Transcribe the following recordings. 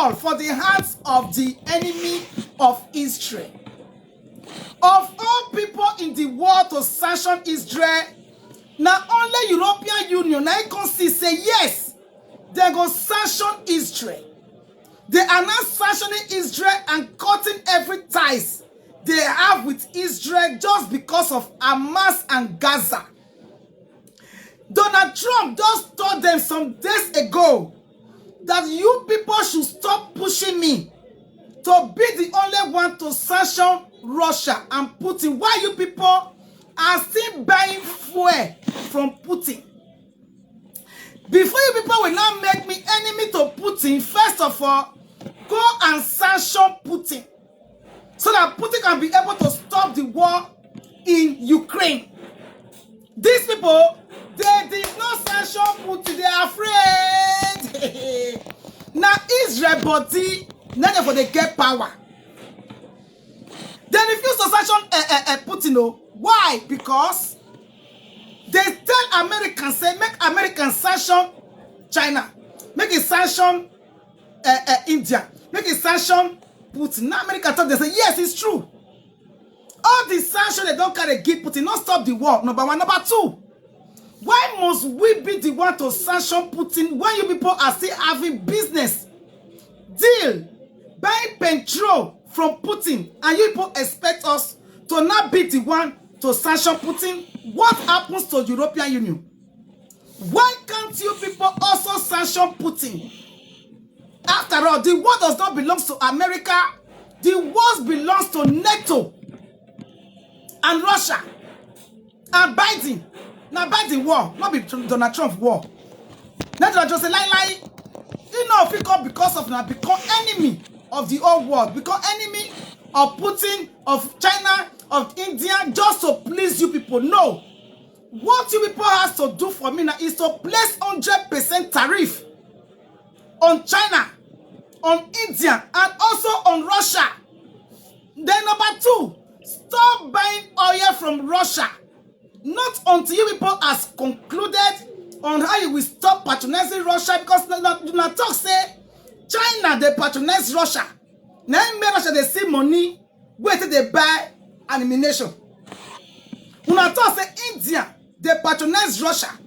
fall for the hands of the enemy of Israel. Of all people in the world to sanction Israel, now only European Union now can say yes, they go sanction Israel. They are not sanctioning Israel and cutting every ties they have with Israel just because of Hamas and Gaza. Donald Trump just told them some days ago that you people should stop pushing me to be the only one to sanction Russia and Putin. Why you people are still buying fuel from Putin? Before you people will now make me enemy to Putin, first of all, go and sanction Putin so that Putin can be able to stop the war in Ukraine. These people, they did not sanction Putin. They are afraid. Now Israel body, now for they get power. They refuse to sanction Putin. Oh. Why? Because they tell Americans, say, make Americans sanction China. Make it sanction India. Make it sanction Putin. Now America thought, they say, yes, it's true. All the sanctions they don't carry give Putin, not stop the war. Number one. Number two, why must we be the one to sanction Putin when you people are still having business deal, buying petrol from Putin, and you people expect us to not be the one to sanction Putin? What happens to the European Union? Why can't you people also sanction Putin? After all, the war does not belong to America. The war belongs to NATO and Russia and Biden. Now Biden war, not be Donald Trump war. Now Donald Trump say lie. You know, because of now become enemy of the whole world, become enemy of Putin, of China, of India, just to please you people. No. What you people have to do for me now is to place 100% tariff on China, on India, and also on Russia. Then number two, stop buying oil from Russia. Not until you people has concluded on how you will stop patronizing Russia, because do not talk say China they patronize Russia. Now make Russia they see money where they buy ammunition. Do not talk say India they patronize Russia.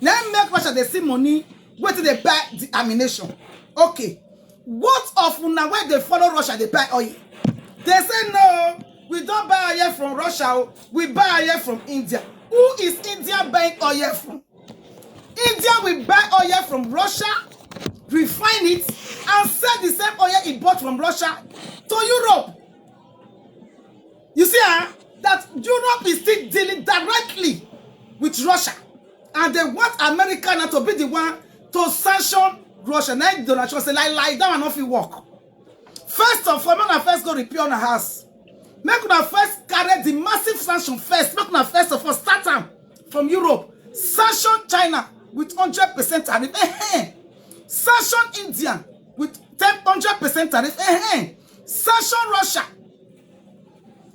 Now make Russia they see money where they buy the ammunition. Okay, what of now when they follow Russia they buy oil? They say no, we don't buy oil from Russia, we buy oil from India. Who is India buying oil from? India will buy oil from Russia, refine it, and sell the same oil it bought from Russia to Europe. You see that Europe is still dealing directly with Russia, and they want America now to be the one to sanction Russia. Now Donald Trump say lie down and not fit work. First of all, make una first go repair una house. Make una first carry the massive sanction first. Make una first of all start them from Europe. Sanction China with 100% tariff. Sanction India with 100% tariff. Sanction Russia.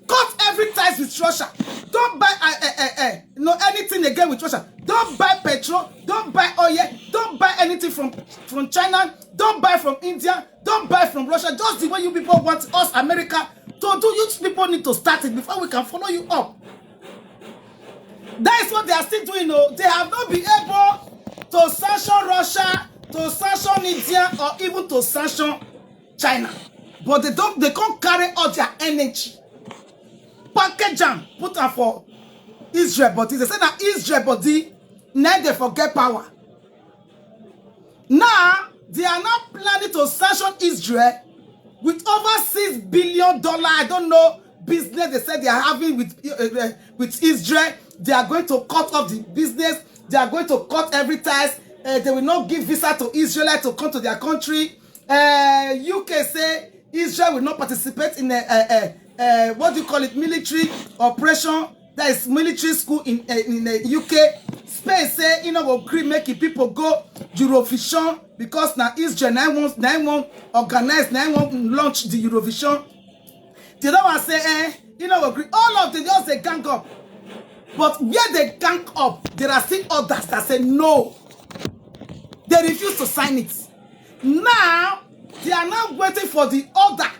Cut every ties with Russia. Don't buy anything again with Russia. Don't buy petrol. Don't buy oil. Don't buy anything from China. Don't buy from India. Don't buy from Russia. Just the way you people want us, America, to do. You people need to start it before we can follow you up. That is what they are still doing. They have not been able to sanction Russia, to sanction India, or even to sanction China. But they can't carry all their energy. Package them, put them for Israel body. They say that Israel body, now they forget power. Now, they are not planning to sanction Israel with over $6 billion. I don't know business they said they are having with Israel. They are going to cut off the business. They are going to cut every ties. They will not give visa to Israelites to come to their country. UK say Israel will not participate in what do you call it, military operation. That is military school in the UK. Spain say will agree making people go Eurovision because now Israel now won't organize, now won't launch the Eurovision. They don't want to say agree. All of them just they gang up. But where they gang up, there are still others that say no. They refuse to sign it. Now, They are now waiting for the order,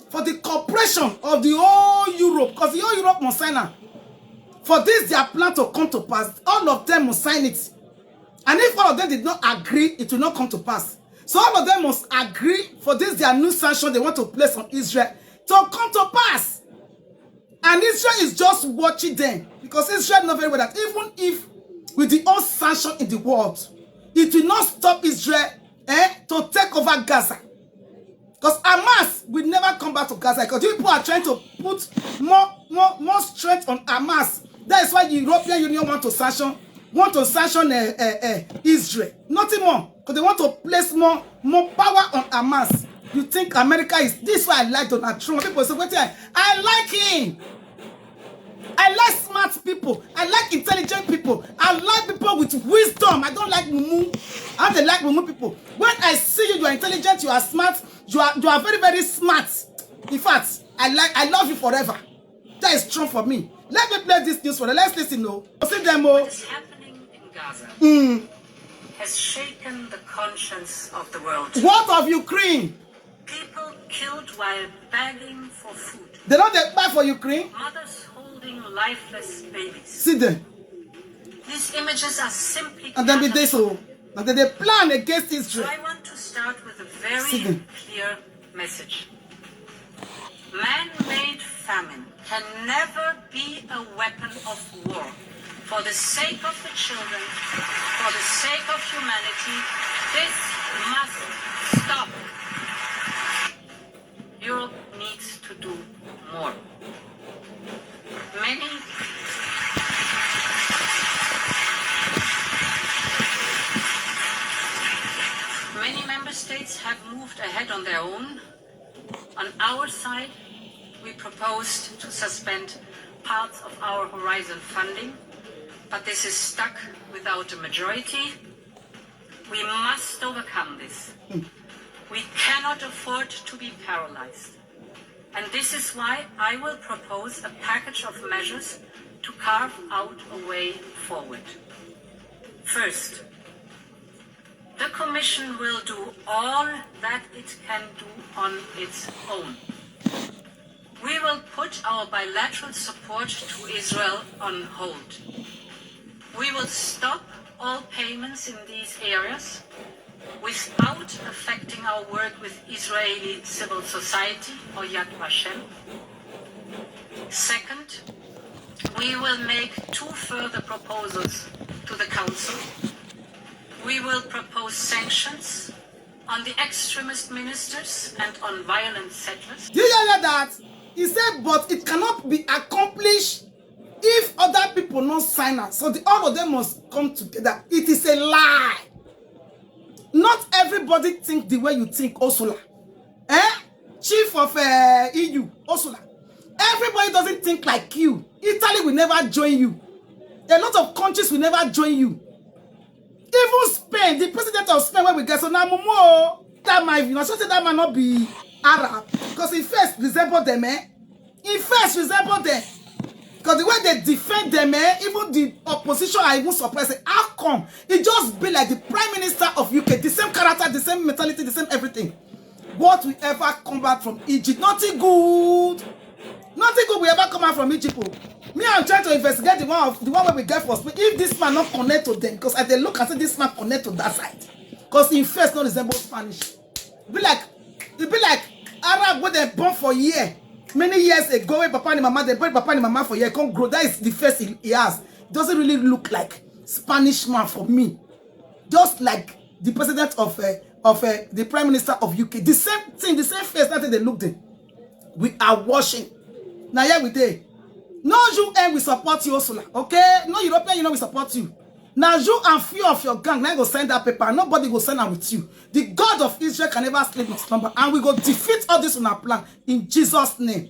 for the cooperation of the whole Europe, because the whole Europe must sign it. For this, their plan to come to pass, all of them must sign it. And if all of them did not agree, it will not come to pass. So all of them must agree for this, their new sanction they want to place on Israel to come to pass. And Israel is just watching them. Because Israel knows very well that even if with the old sanction in the world, it will not stop Israel to take over Gaza. Because Hamas will never come back to Gaza. Because people are trying to put more strength on Hamas. That is why the European Union want to sanction Israel. Nothing more. Because they want to place more power on Hamas. You think America is... This is why I like Donald Trump. People say, wait here. I like him. I like smart people. I like intelligent people. I like people with wisdom. I don't like mumu. I don't like mumu people. When I see you, you are intelligent, you are smart, you are very, very smart. In fact, I love you forever. That is Trump for me. Let me play this news for them. Let's listen. See them. What is happening in Gaza has shaken the conscience of the world. What of Ukraine? People killed while begging for food. They don't buy for Ukraine. Mothers holding lifeless babies. See them. These images are simply... And then they so. And then they plan against Israel. So I want to start with a very clear message. Man-made famine can never be a weapon of war. For the sake of the children, for the sake of humanity, this must stop. Europe needs to do more. Many member states have moved ahead on their own. On our side, we proposed to suspend parts of our Horizon funding, but this is stuck without a majority. We must overcome this. We cannot afford to be paralyzed. And this is why I will propose a package of measures to carve out a way forward. First, the Commission will do all that it can do on its own. We will put our bilateral support to Israel on hold. We will stop all payments in these areas without affecting our work with Israeli civil society or Yad Vashem. Second, we will make 2 further proposals to the Council. We will propose sanctions on the extremist ministers and on violent settlers. Do you hear that? He said, but it cannot be accomplished if other people not sign up. So all of them must come together. It is a lie. Not everybody think the way you think, Ursula. Chief of EU, Ursula. Everybody doesn't think like you. Italy will never join you. A lot of countries will never join you. Even Spain, the president of Spain, where we get so now, Momo, that might, you know, so that might not be Arab. Because he first resembled them, He first resembled them. Because the way they defend them, even the opposition are even surprised. How come? It just be like the Prime Minister of UK, the same character, the same mentality, the same everything. What will ever come back from Egypt? Nothing good. Nothing good will ever come out from Egypt. Me, I'm trying to investigate the one where we get first. But if this man not connect to them, because as they look and say this man connect to that side, because in first not resemble Spanish. It be like Arab where they born for a year. Many years ago, when Papa and Mama, they brought Papa and Mama for a year, can't grow. That is the face he has. It doesn't really look like Spanish man for me. Just like the president of the Prime Minister of UK. The same thing, the same face, that's how they look there. We are watching. Now here we day. No UN will support you, Ursula. Okay? No European Union will support you. Now you and few of your gang now go send that paper. Nobody will send them with you. The God of Israel can never sleep with slumber. And we go defeat all this on our plan in Jesus' name.